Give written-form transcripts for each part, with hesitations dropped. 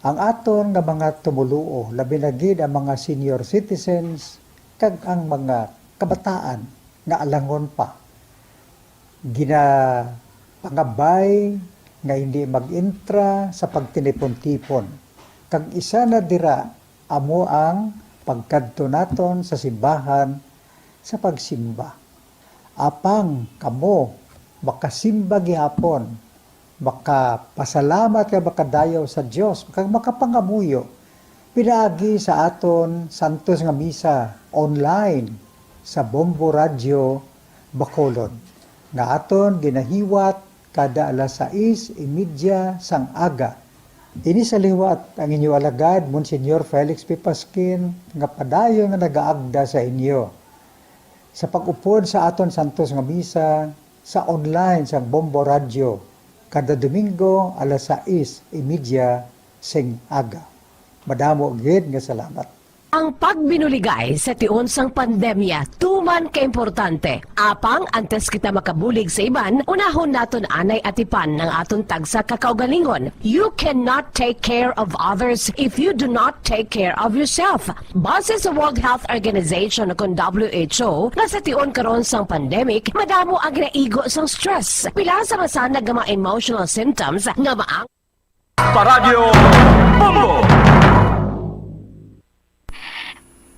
Ang aton nga mga tumuluo, labi na gid ang mga senior citizens, kag ang mga kabataan nga alangon pa. Pangabay nga hindi mag-intra sa pagtinipon-tipon. Kag isa na dira amo ang pagkadto naton sa simbahan sa pagsimba. Apang kamo makasimba gihapon, makapasalamat ka makadayaw sa Dios, kag makapangamuyo pinaagi sa aton santos nga misa online sa Bombo Radio Bacolod nga aton ginahiwat kada alas 6:30 sang aga. Ini sa liwat ang inyo alagad, Monsignor Felix P. Pasquin, nga padayon nga nagaagda sa inyo. Sa pag-upod sa aton santos nga misa, sa online sa Bombo Radio, kada Domingo alas 6:30 sing aga. Madamo gid nga salamat. Ang pagbinuligay sa tiun sang pandemya, tuman ka-importante. Apang, antes kita makabulig sa iban, unahon naton anay atipan ng aton tagsa kakaugalingon. You cannot take care of others if you do not take care of yourself. Base sa World Health Organization kung WHO, nga sa tiun karon sang pandemic, madamo ang naigo sang stress. Pila sa masanag nga mga emotional symptoms nga maang Paradyo Bombo!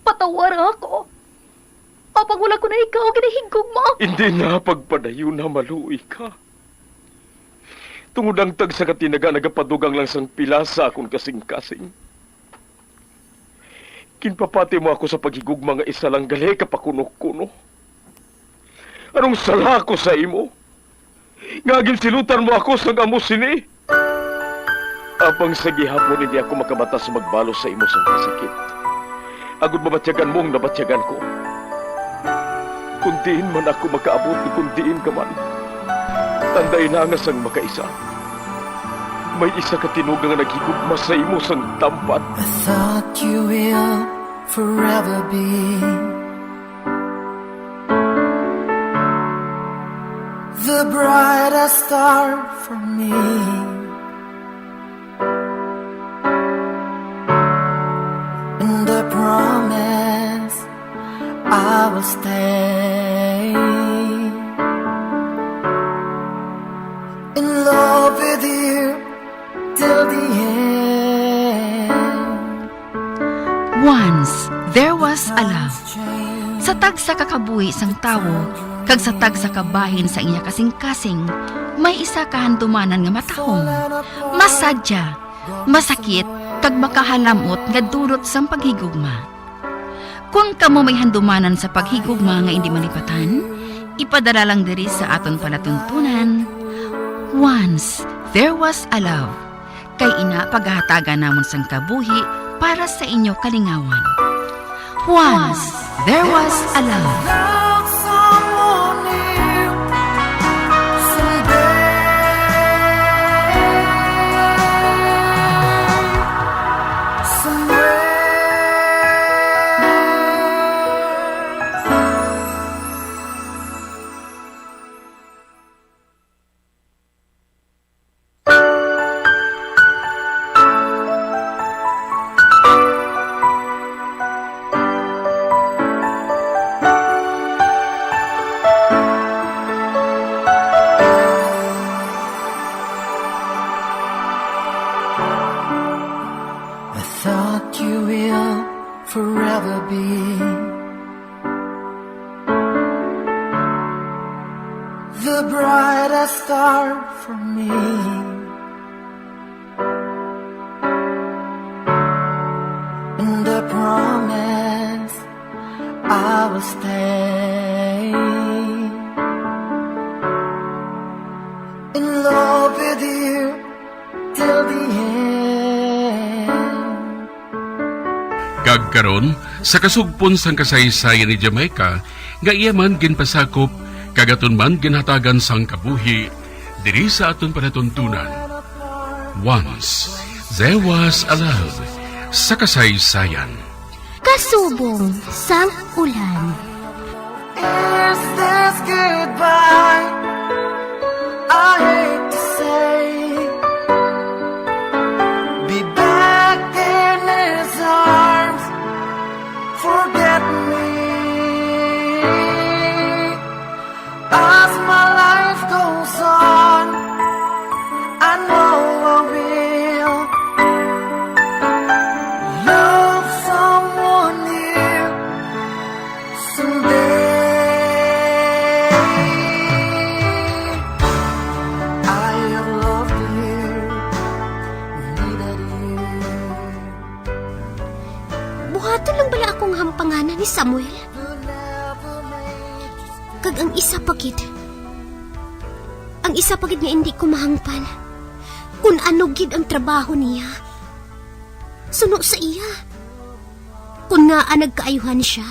Patawar ako. Apang wala ko na ikaw, ginahigog mo. Hindi na pagpadayo na maluwi ka. Tungod ang tag sa katinaga nagapadugang lang sang pilasa akong kasing-kasing. Kinpapati mo ako sa paghigugma nga isa lang gali kapakuno-kuno. Anong sala ko sa imo? Ngagin silutan mo ako sang amo sini. Apang sa gihapon hindi ako makabatas magbalo sa imo sang kasakit. Agud mabatyagan mong nabatyagan ko. Kundiin man ako makaabot, kundiin ka man. Tanday na nga sang makaisa. May isa ka tinugang nga naghigugma sa imo sang tampat. I thought you will forever be the brightest star for me. And I promise I will stay in love with you till the end. Once, there was a love. Sa tag sa kakabuhi sang tawo, kag sa tag sa kabahin sa iya kasing-kasing, may isa kahandumanan nga matahong, masadya, masakit, kag makahalamot nga durot sang paghigugma. Kung kamo may handumanan sa paghigugma nga hindi malipatan, ipadala lang diri sa aton palatuntunan. Once, there was a love. Kay ina paghahatagan namon sang kabuhi para sa inyo kalingawan. Once, there was a love. Love someone new someday. Somewhere. I thought you will forever be the brightest star for me. And I promise I will stay in love with you till the end. Kagkaron sa kasugpon sang kasaysayan ni Jamaica nga iya man ginpasakop kagaton man ginhatagan sang kabuhi diri sa aton panatuntunan. Once there was a love sa kasaysayan. Kasubong sang ulan. Is this goodbye? I hate to say, be back. mahampanganan ni Samuel. Kag ang isa pagid nga hindi ko mahangpan kung ano gid ang trabaho niya. Suno sa iya. Kung nga nagkaayuhan siya,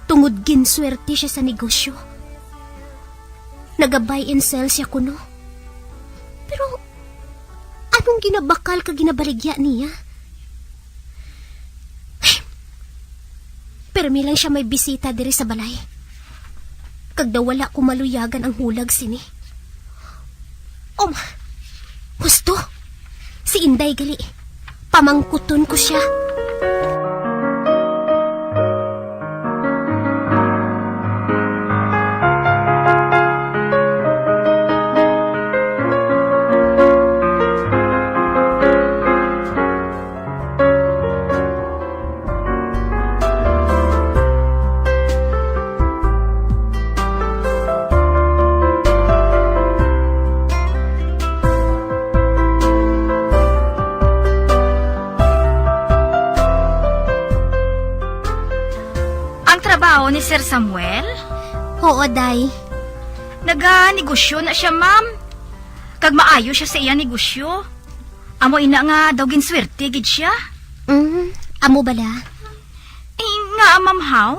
tungod ginswerte siya sa negosyo. Nagabay and sell siya kuno. Pero, anong ginabakal ka ginabaligya niya? Permi lang siya may bisita diri sa balay. Kag daw wala ko maluyagan ang hulag sini. Gusto. Si Inday gali. Pamangkuton ko siya. Ni Sir Samuel? Oo, Day. Naga-negosyo na siya, ma'am. Kag maayo siya sa iya negosyo. Amo ina nga daw ginswerte gid siya. Amo bala? Nga, ma'am, how?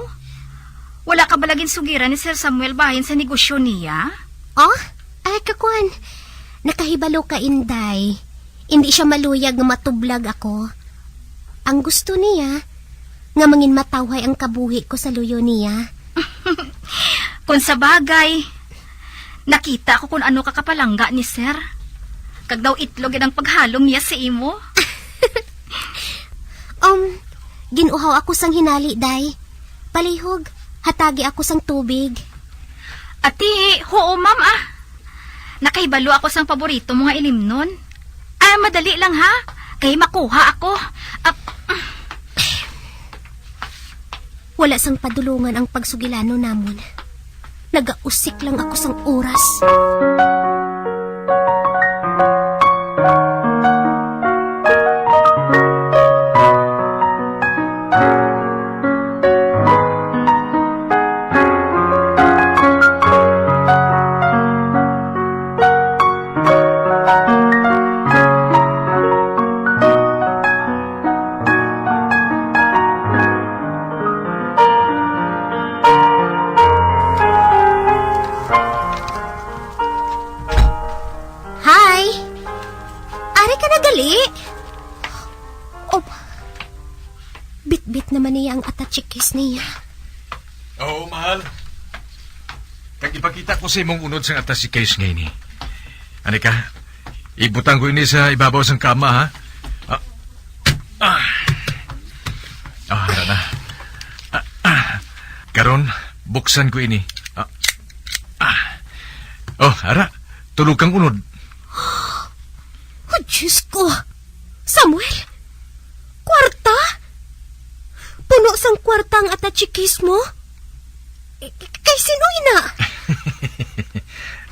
Wala ka balagin sugiran ni Sir Samuel bahin sa negosyo niya? Oh, ay kakuan. Nakahibalo ka, Inday. Hindi siya maluyag nga matublag ako. Ang gusto niya, nga mangin matawhay ang kabuhi ko sa luyo niya. Kung sa bagay, nakita ko kung ano kakapalangga ni Sir. Kag daw itlog ang paghalong niya sa imo. Ginuhaw ako sang hinali, Day. Palihog, hatagi ako sang tubig. Ati, oo, ma'am, Nakaibalo ako sang paborito mga ilimnon. Madali lang, ha? Kay makuha ako. Wala sang padulungan ang pagsugilano namon. Nagausik lang ako sang oras. Bit-bit naman niya ang atachikis niya. Oo, mahal. Kag ipakita ko sa imong unod sang atachikis ngayon ni. Ani ka, ibutang ko ini sa ibabaw sang kama, ha? Hara na. Karon, buksan ko ini. Hara, tulog kang unod. Oh, Diyos ko! Samuel! Kwarta? Puno sang kwarta ang atachikis mo? Kay sino ina?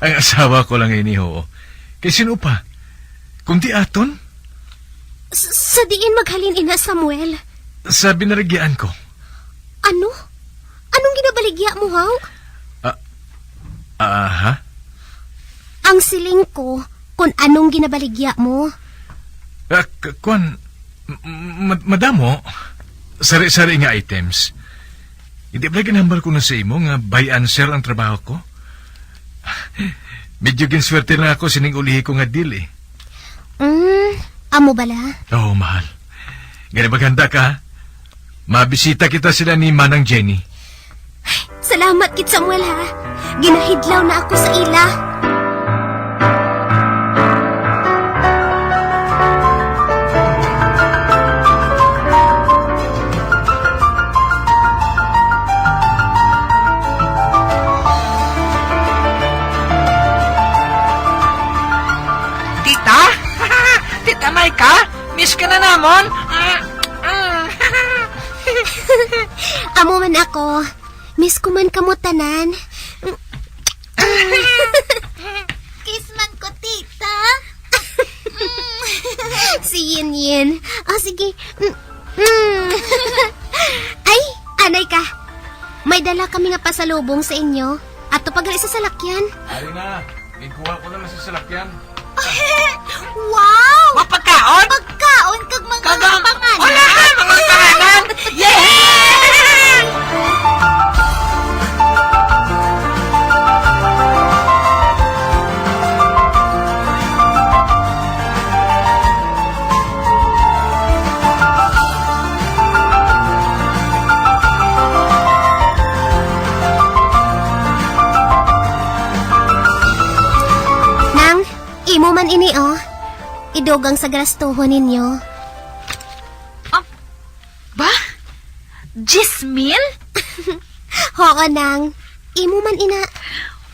Ang asawa ko lang ini, ho. Kay sino pa? Kundi aton? Sa diin maghalin ina, Samuel. Sa binarigyan ko. Ano? Anong ginabaligya mo, haw? Ha? Ang siling ko, kung anong ginabaligya mo. Madamo, sari-sari nga items. Hindi ba ginambal ko na sa imo nga buy and sell ang trabaho ko? Medyo ginswerte lang ako sining ulihi ko nga deal, eh. Amo bala? Oo, mahal. Ganun maganda ka, mabisita kita sila ni Manang Jenny. Salamat kit Samuel, ha. Ginahidlaw na ako sa ila. Tita? Tita Maika? Miss ka na namon? Amo man ako. Miss ko man kamutanan. Kiss man ko, tita. Si Yin Yin. Sige. Ay, Anay ka, may dala kami nga pasalubong sa inyo. At pagali sa salakyan. Ari na, ikuha ko na sa salakyan. Wow! Mapagkaon? Pagkaon kag mga Kagang... pangalan. Wala ka, mga pangalan! Yeah! Nang, imo man ini oh. Idugang sa grastuhon ninyo. Ba? Jismil? Oo, Nang. Imo man ina.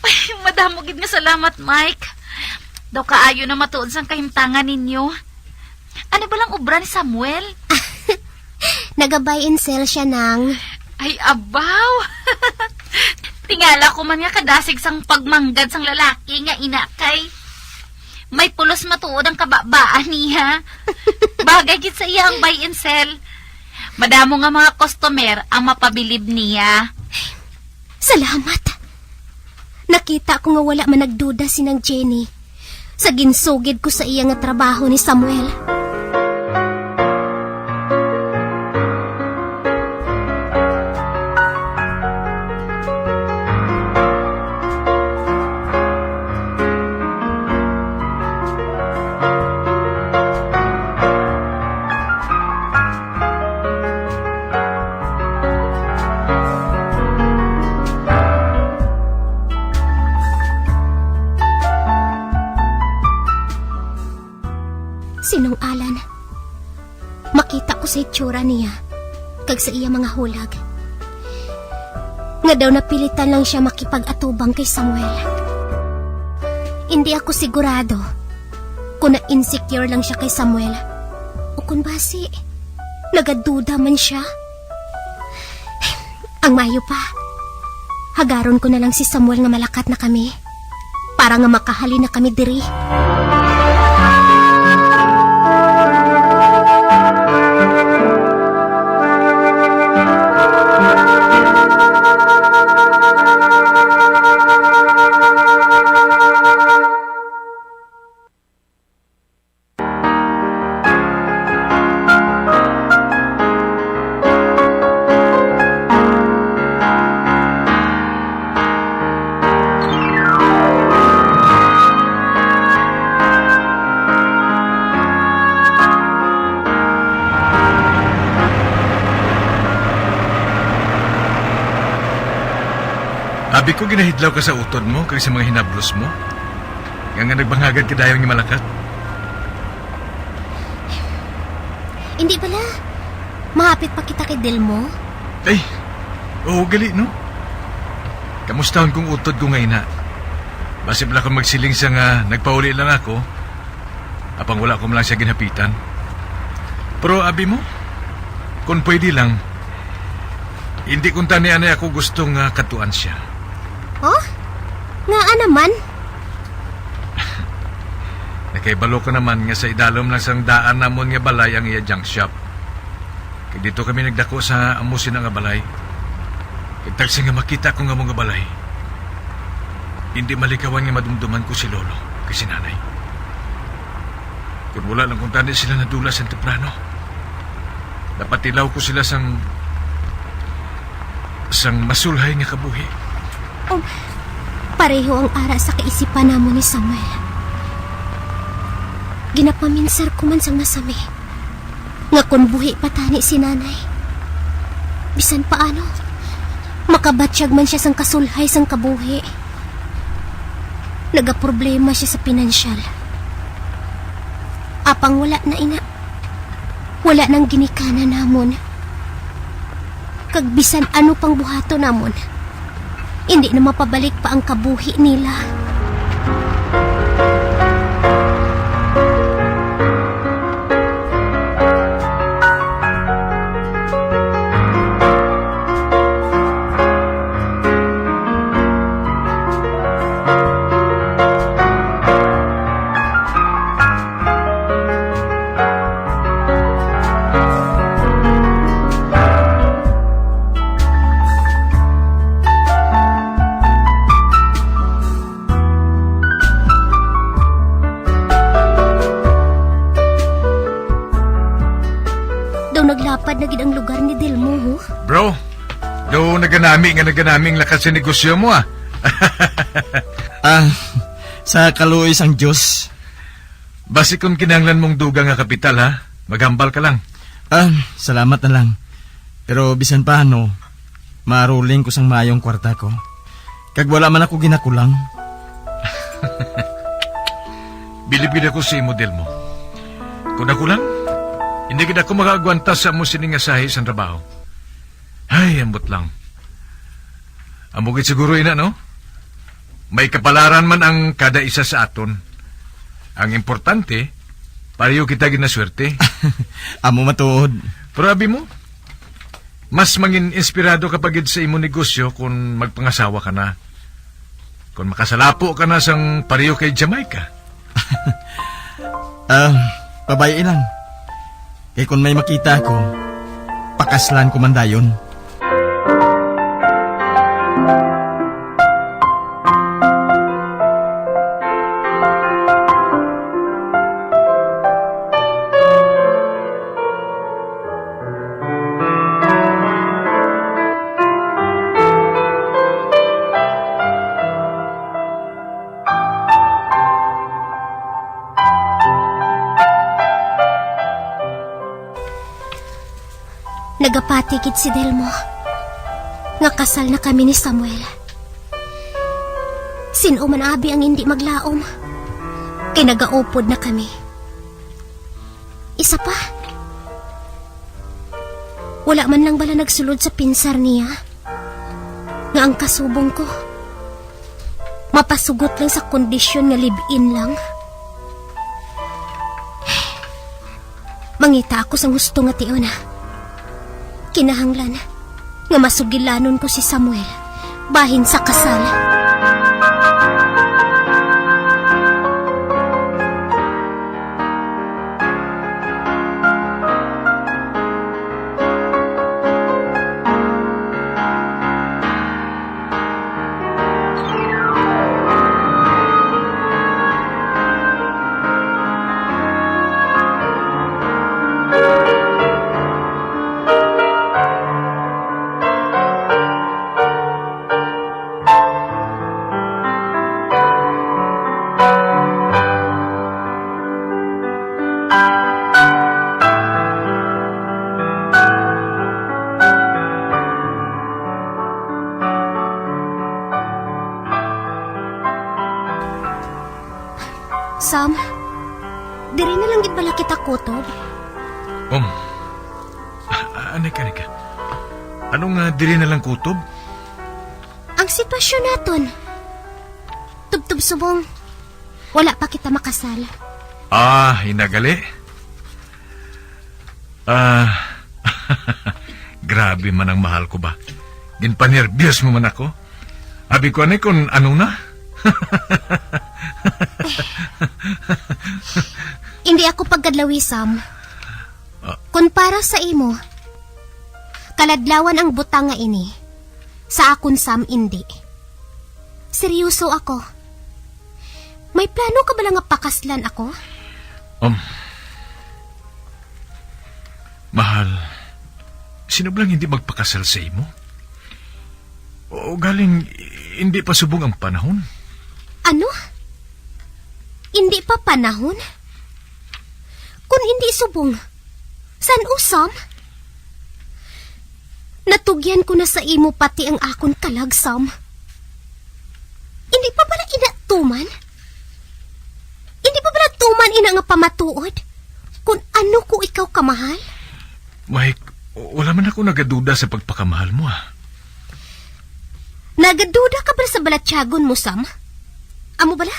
Ay, madamo gid nga salamat, Mike. Daw kaayo na matuod sang kahimtangan ninyo. Ano ba lang obra ni Samuel? Nagabay in sale siya, Nang. Ay, abaw! Tingala ko man nga kadasig sang pagmanggad sang lalaki nga inakay. May pulos matuod ang kababaan niya. Bagay gid sa iya ang buy and sell. Madamo nga mga customer ang mapabilib niya. Salamat. Nakita ko nga wala man nagduda si nang Jenny. Sa ginsugid ko sa iya nga trabaho ni Samuel. Sinong Alan? Makita ko sa itsura niya, kag sa iya mga hulag. Nga daw napilitan lang siya makipag-atubang kay Samuel. Hindi ako sigurado kung na-insecure lang siya kay Samuel o kung basi nagaduda man siya. Ang mayo pa, hagaron ko na lang si Samuel nga malakat na kami para nga makahali na kami diri. Abi ko ginahidlaw ka sa utod mo kag sa mga hinablos mo. Nga nagbangagad ka dayon nga malakat. Hindi bala. Mahapit pa kita kay Delmo. Ay, oo gali no. Kamustahon kong utod ko nga ina. Basib lang akong magsiling sa nga nagpauli lang ako. Apang wala ko man lang siya ginapitan. Pero abi mo, kung pwede lang, hindi kung tani-anay ako gustong katuan siya. Oh? Nga naman? Nakaibalo ko naman nga sa idalom lang sang daan namon nga balay ang iya junk shop. Kaya dito kami nagdako sa amusin nga balay. Kitagsi nga makita ko nga mga balay. Hindi malikawan nga madumduman ko si Lolo kasi nanay. Kung wala lang kung tani sila nadula sa temprano. Dapat ilaw ko sila sang masulhay nga kabuhi. Oh, pareho ang ara sa kaisipan namo ni Samuel. Ginapaminsar ko man sang masami. Nga kung buhi patani si nanay. Bisan paano, makabatsyag man siya sang kasulhay sang kabuhi. Nagaproblema siya sa pinansyal. Apang wala na ina. Wala nang ginikana namon. Kag bisan ano pang buhato namon. Hindi na mapabalik pa ang kabuhi nila. daw naglapad na gid ang lugar ni Delmo, ho? Bro, do naganaming lakas sa negosyo mo ah. Sa kaluoy sang Diyos. Basi kung kinahanglan mong duga nga kapital ha, maghambal ka lang. Salamat na lang. Pero bisan pa maruling ko sang mayong kwarta ko. Kag wala man ako ginakulang. Bilibid ako sa model mo. Kung ako lang, hindi kita ako makagwanta sa mo siningasahi sa trabaho. Ay, ambot lang. Amugit siguro ina, no? May kapalaran man ang kada isa sa aton. Ang importante, pareho kita ginaswerte. Amo matuod. Pero abi mo, mas mangin inspirado kapag sa imo negosyo kung magpangasawa ka na. Kung makasalapo ka na sang pareho kay Jamaica. Babae lang. Kaya kung may makita ko, pakaslan ko man dayon. Nagapatikid si Delmo. Nga kasal na kami ni Samuel. Sino man abi ang hindi maglaom. Kay nagaupod na kami. Isa pa. Wala man lang bala nagsulod sa pinsar niya. Nga ang kasubong ko. Mapasugot lang sa kondisyon nga live-in lang. Mangita ako sa gusto nga tiyon. Kinahanglan nga masugilanon ko si Samuel bahin sa kasal. Sam, diri na lang gid bala kita kutob. Anika. Anong diri na lang kutob? Ang sitwasyon naton. Tubtub subong. Wala pa kita makasal. Hinagali. Grabe man ang mahal ko ba. Ginpanerbiyos mo man ako. Abi ko kung ano na. Hindi ako pagkadlawi, Sam. Kung para sa imo, kaladlawan ang butang nga ini. Sa akon, Sam, hindi. Seryoso ako. May plano ka ba lang nga pakaslan ako? Mahal, sino ba lang hindi magpakasal sa imo? O galing hindi pa subong ang panahon? Ano? Hindi pa panahon? Kung hindi subong, san usam? Natugyan ko na sa imo pati ang akon kalag, Sam. Hindi pa pala inatuman? Hindi pa pala tuman ina nga pamatuod? Kung ano ko ikaw kamahal? Mike, wala man ako nagaduda sa pagpakamahal mo Nagaduda ka ba sa balatyagon mo, Sam? Amo bala?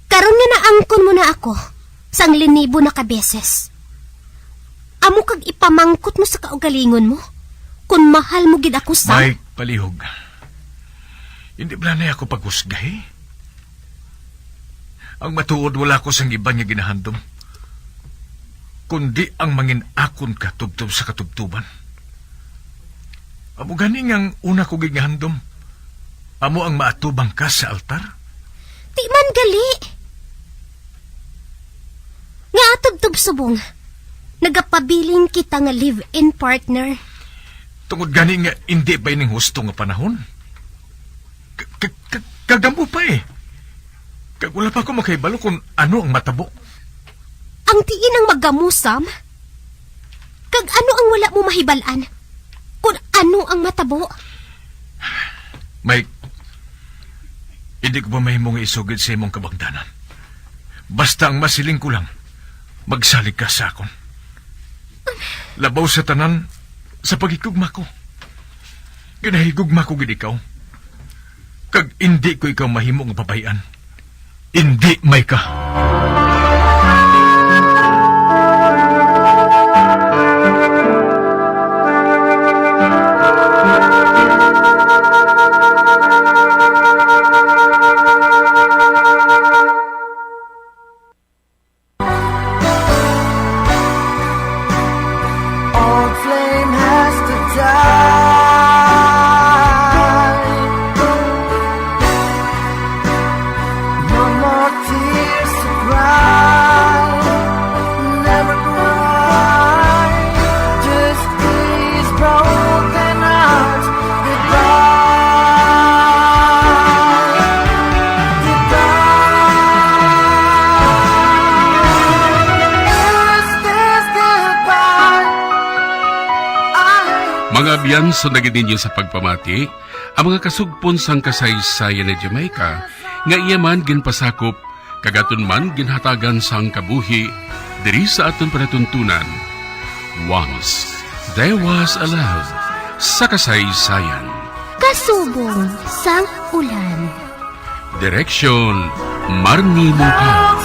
Karon nga naangkon mo na ako sang linibo na kabeses. Amo kag ipamangkot mo sa kaugalingon mo kung mahal mo gid ako, Sam. Mike, palihog. Hindi ba na ako paghusgahi? Ang matuod wala ko sang iba niya ginahandom. Kundi ang mangin akon ka tubtob sa katubtuban. Amo gani ang una ko gigahandom. Amo ang maatubang ka sa altar? Di man gali. Nga atubtob subong. Nagapabiling kita nga live-in partner. Tungod gani nga hindi ba ining husto nga panahon? Kagamo pa eh. Kag wala pa ako makaibalo kung ano ang matabo. Ang tiin ang maggamusam? Kag ano ang wala mo mahibalan? Kung ano ang matabo? Mike, hindi ko ba mahimong isugid sa imong kabangdanan? Basta ang masiling ko lang, magsalig ka sa akon. Labaw sa tanan, sa pagigugma ko. Ginahigugma ko gid ikaw. Kag hindi ko ikaw mahimong babayan. Hindi, Mike ka. Mga biyanso na ninyo sa pagpamati, ang mga kasugpon sang kasaysayan ni Jamaica, nga iyaman ginpasakop, kagaton man ginhatagan sang kabuhi, diri sa aton panatuntunan. Once, there was a love sa kasaysayan. Kasubong sang ulan. Direksyon, Marnie Muka.